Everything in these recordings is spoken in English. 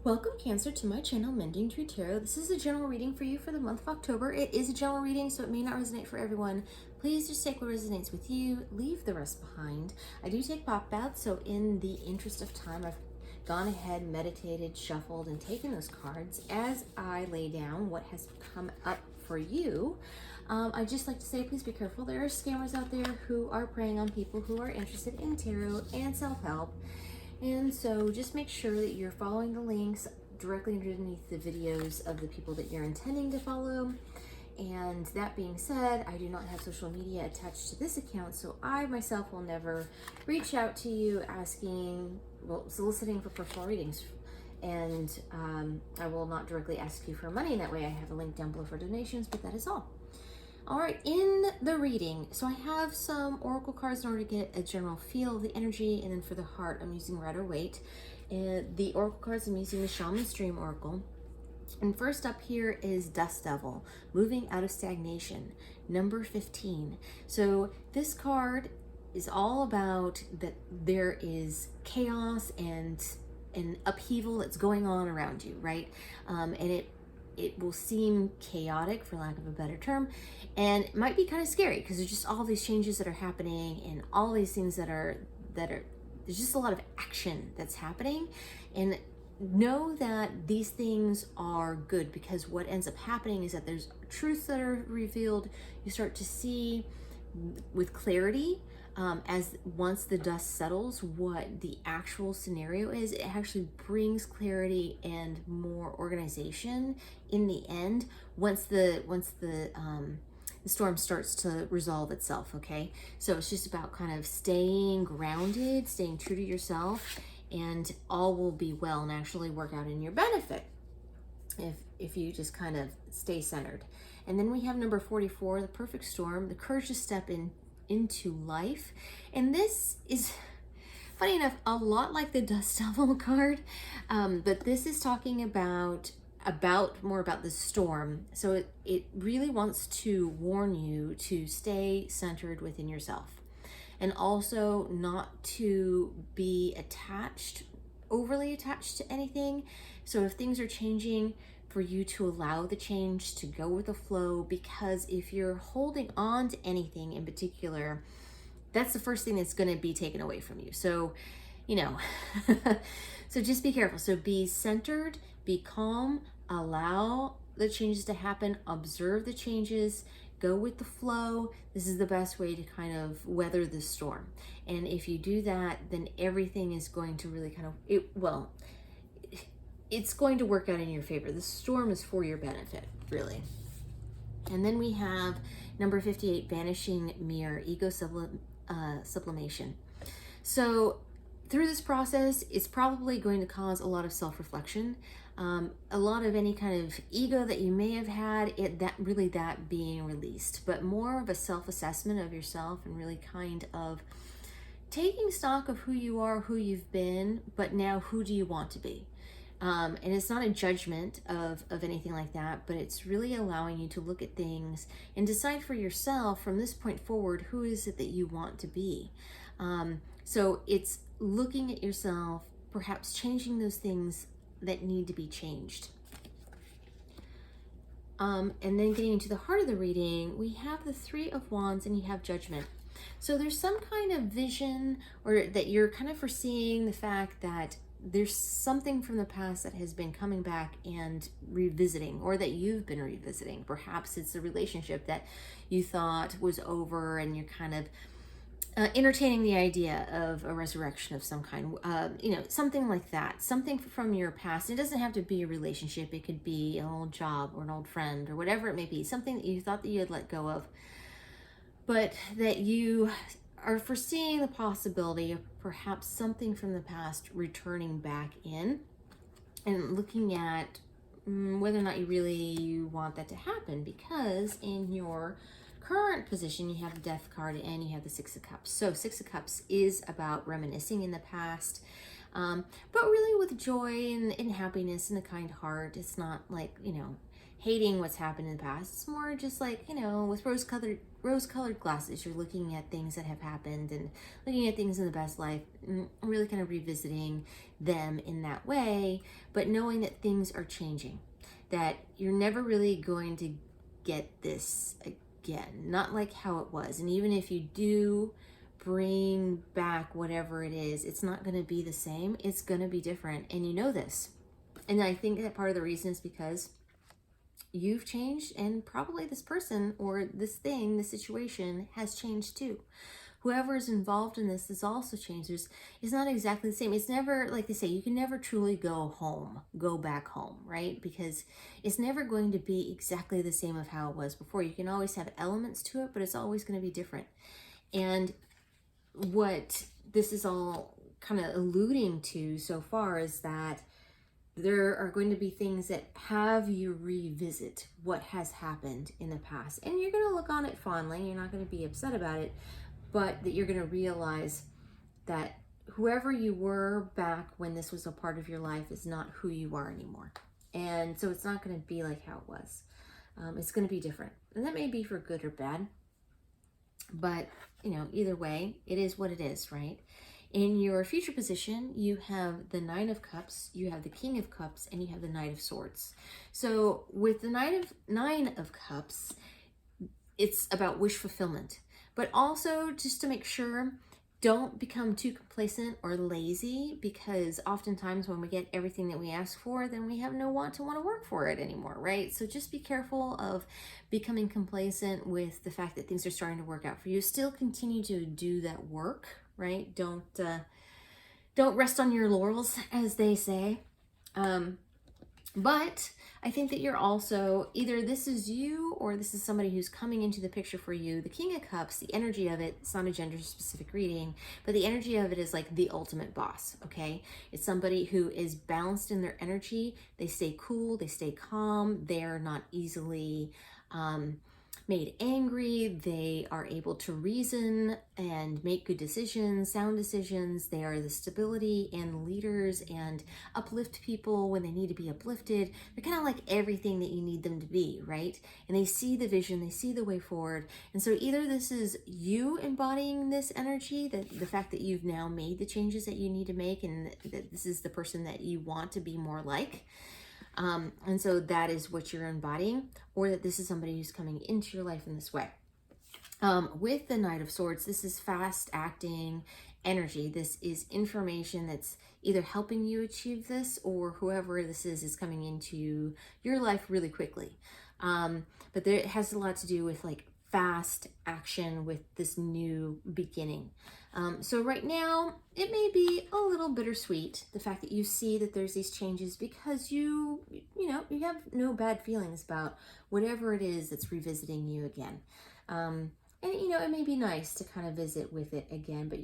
Welcome, Cancer, to my channel, Mending True Tarot. This is a general reading for you for the month of October. It is a general reading, so it may not resonate for everyone. Please just take what resonates with you, leave the rest behind. I do take pop baths, so in the interest of time, I've gone ahead, meditated, shuffled, and taken those cards as I lay down what has come up for you. I'd just like to say, please be careful. There are scammers out there who are preying on people who are interested in tarot and self-help. And so just make sure that you're following the links directly underneath the videos of the people that you're intending to follow. And that being said, I do not have social media attached to this account, so I myself will never reach out to you asking, well, soliciting for personal readings. And I will not directly ask you for money in that way. I have a link down below for donations, but that is all. All right, in the reading, so I have some oracle cards in order to get a general feel of the energy, and then for the heart, I'm using Rider-Waite. And the oracle cards, I'm using the Shaman's Dream Oracle. And first up here is Dust Devil, moving out of stagnation, number 15. So this card is all about that there is chaos and an upheaval that's going on around you, right? And it will seem chaotic, for lack of a better term, and it might be kind of scary because there's just all these changes that are happening and all these things that are there's just a lot of action that's happening. And know that these things are good, because what ends up happening is that there's truths that are revealed. You start to see with clarity, as once the dust settles, what the actual scenario is. It actually brings clarity and more organization in the end once the storm starts to resolve itself. Okay, so it's just about kind of staying grounded, staying true to yourself, and all will be well and actually work out in your benefit if you just kind of stay centered. And then we have number 44, the perfect storm, the courage to step into life. And this is, funny enough, a lot like the Dust Devil card, but this is talking about more about the storm. So it really wants to warn you to stay centered within yourself, and also not to be overly attached to anything. So if things are changing, for you to allow the change, to go with the flow, because if you're holding on to anything in particular, that's the first thing that's going to be taken away from you. So, so just be careful. So be centered, be calm, allow the changes to happen, observe the changes, go with the flow. This is the best way to kind of weather the storm. And if you do that, then everything is going to really kind of, it's going to work out in your favor. The storm is for your benefit, really. And then we have number 58, Vanishing Mirror, Ego Sublimation. So through this process, it's probably going to cause a lot of self-reflection, a lot of any kind of ego that you may have had, that being released, but more of a self-assessment of yourself, and really kind of taking stock of who you are, who you've been, but now who do you want to be? And it's not a judgment of anything like that, but it's really allowing you to look at things and decide for yourself from this point forward, who is it that you want to be? So it's looking at yourself, perhaps changing those things that need to be changed. And then getting into the heart of the reading, we have the Three of Wands and you have Judgment. So there's some kind of vision, or that you're kind of foreseeing the fact that there's something from the past that has been coming back and revisiting, or that you've been revisiting. Perhaps it's a relationship that you thought was over and you're kind of entertaining the idea of a resurrection of some kind, something like that, something from your past. It doesn't have to be a relationship. It could be an old job or an old friend or whatever it may be, something that you thought that you had let go of, but that you are foreseeing the possibility of perhaps something from the past returning back in, and looking at whether or not you really want that to happen, because in your current position you have the Death card and you have the Six of Cups. So Six of Cups is about reminiscing in the past, but really with joy and happiness and a kind heart. It's not like, hating what's happened in the past. It's more just like, you know, with rose-colored glasses, you're looking at things that have happened and looking at things in the best light, and really kind of revisiting them in that way, but knowing that things are changing, that you're never really going to get this again, not like how it was. And even if you do bring back whatever it is, it's not going to be the same. It's going to be different, and you know this. And I think that part of the reason is because you've changed, and probably this person or this thing, the situation has changed too. Whoever is involved in this has also changed. It's not exactly the same. It's never, like they say, you can never truly go back home, right? Because it's never going to be exactly the same of how it was before. You can always have elements to it, but it's always going to be different. And what this is all kind of alluding to so far is that there are going to be things that have you revisit what has happened in the past. And you're going to look on it fondly. You're not going to be upset about it, but that you're going to realize that whoever you were back when this was a part of your life is not who you are anymore. And so it's not going to be like how it was. It's going to be different. And that may be for good or bad. But, you know, either way, it is what it is, right? In your future position, you have the Nine of Cups, you have the King of Cups, and you have the Knight of Swords. So with the Nine of Cups, it's about wish fulfillment. But also, just to make sure, don't become too complacent or lazy, because oftentimes when we get everything that we ask for, then we have no want to work for it anymore, right? So just be careful of becoming complacent with the fact that things are starting to work out for you. Still continue to do that work, right? Don't rest on your laurels, as they say. But I think that you're also, either this is you or this is somebody who's coming into the picture for you. The King of Cups, the energy of it, it's not a gender specific reading, but the energy of it is like the ultimate boss, okay? It's somebody who is balanced in their energy. They stay cool, they stay calm, they're not easily made angry. They are able to reason and make good decisions, sound decisions. They are the stability and leaders and uplift people when they need to be uplifted. They're kind of like everything that you need them to be, right? And they see the vision, they see the way forward. And so either this is you embodying this energy, the fact that you've now made the changes that you need to make, and that this is the person that you want to be more like. And so that is what you're embodying, or that this is somebody who's coming into your life in this way. With the Knight of Swords, this is fast acting energy. This is information that's either helping you achieve this, or whoever this is coming into your life really quickly. But it has a lot to do with like fast action with this new beginning. So right now, it may be a little bittersweet, the fact that you see that there's these changes, because you have no bad feelings about whatever it is that's revisiting you again. And, it may be nice to kind of visit with it again, but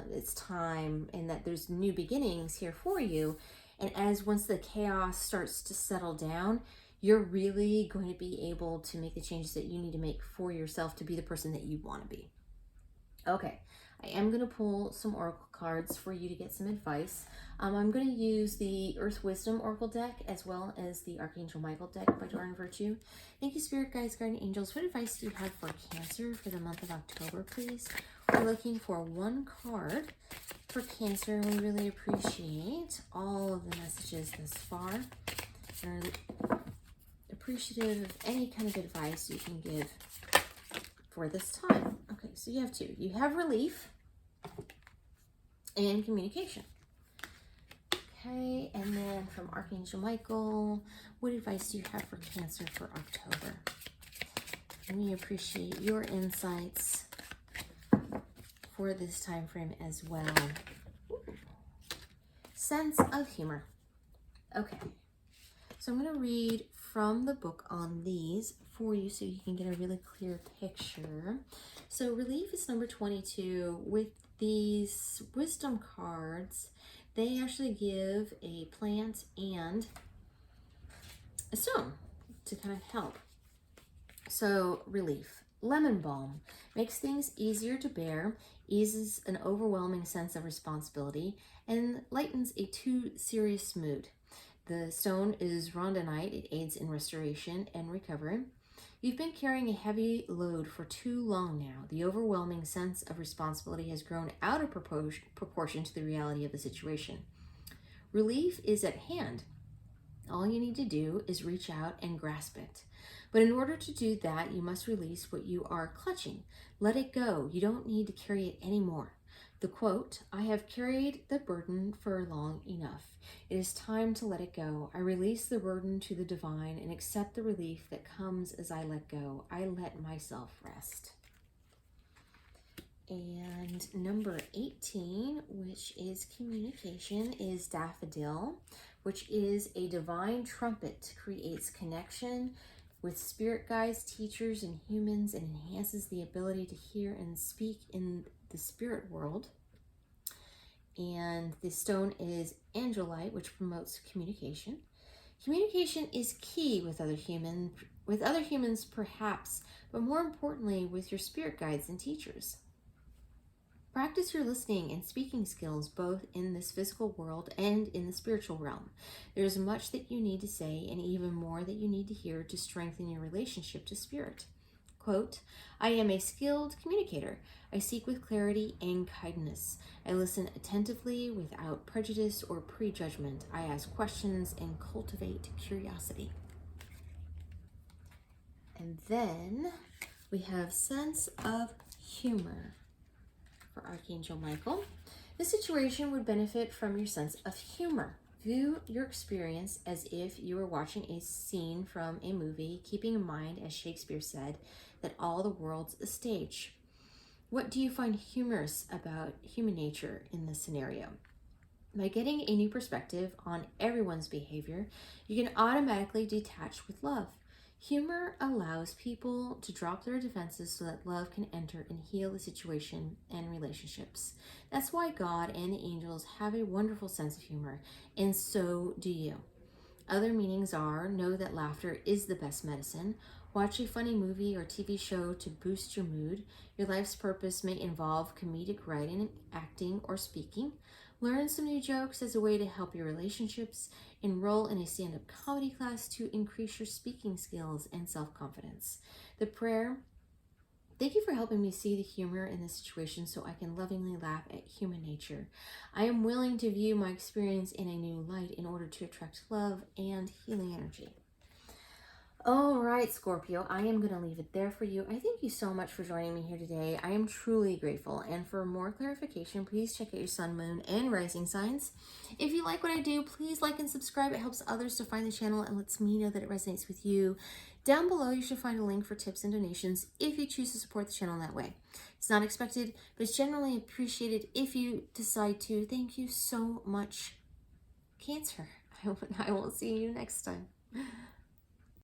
it's time, and that there's new beginnings here for you. And once the chaos starts to settle down, you're really going to be able to make the changes that you need to make for yourself to be the person that you want to be. Okay, I am going to pull some oracle cards for you to get some advice. I'm going to use the Earth Wisdom Oracle deck as well as the Archangel Michael deck by Doreen Virtue. Thank you, Spirit Guides, Guardian Angels. What advice do you have for Cancer for the month of October, please? We're looking for one card for Cancer, and we really appreciate all of the messages thus far. And are appreciative of any kind of advice you can give for this time. Okay, so you have two. You have relief and communication. Okay, and then from Archangel Michael, what advice do you have for Cancer for October? We appreciate your insights for this time frame as well. Ooh. Sense of humor. Okay, so I'm going to read from the book on these for you so you can get a really clear picture. So relief is number 22. With these wisdom cards, they actually give a plant and a stone to kind of help. So relief, lemon balm, makes things easier to bear, eases an overwhelming sense of responsibility, and lightens a too serious mood. The stone is rhodonite. It aids in restoration and recovery. You've been carrying a heavy load for too long now. The overwhelming sense of responsibility has grown out of proportion to the reality of the situation. Relief is at hand. All you need to do is reach out and grasp it. But in order to do that, you must release what you are clutching. Let it go. You don't need to carry it anymore. The quote, "I have carried the burden for long enough. It is time to let it go. I release the burden to the divine and accept the relief that comes as I let go. I let myself rest." And number 18, which is communication, is daffodil, which is a divine trumpet, creates connection with spirit guides, teachers, and humans, and enhances the ability to hear and speak in the spirit world. And the stone is angelite, which promotes communication. Communication is key with other humans perhaps, but more importantly with your spirit guides and teachers. Practice your listening and speaking skills both in this physical world and in the spiritual realm. There is much that you need to say and even more that you need to hear to strengthen your relationship to spirit. Quote, "I am a skilled communicator. I speak with clarity and kindness. I listen attentively without prejudice or prejudgment. I ask questions and cultivate curiosity." And then we have sense of humor for Archangel Michael. This situation would benefit from your sense of humor. View your experience as if you were watching a scene from a movie, keeping in mind, as Shakespeare said, that all the world's a stage. What do you find humorous about human nature in this scenario? By getting a new perspective on everyone's behavior, you can automatically detach with love. Humor allows people to drop their defenses so that love can enter and heal the situation and relationships. That's why God and the angels have a wonderful sense of humor, and so do you. Other meanings are: know that laughter is the best medicine. Watch a funny movie or TV show to boost your mood. Your life's purpose may involve comedic writing, acting, or speaking. Learn some new jokes as a way to help your relationships. Enroll in a stand-up comedy class to increase your speaking skills and self-confidence. The prayer: thank you for helping me see the humor in this situation so I can lovingly laugh at human nature. I am willing to view my experience in a new light in order to attract love and healing energy. All right, Scorpio, I am going to leave it there for you. I thank you so much for joining me here today. I am truly grateful. And for more clarification, please check out your sun, moon, and rising signs. If you like what I do, please like and subscribe. It helps others to find the channel and lets me know that it resonates with you. Down below, you should find a link for tips and donations if you choose to support the channel that way. It's not expected, but it's generally appreciated if you decide to. Thank you so much, Cancer. I will see you next time.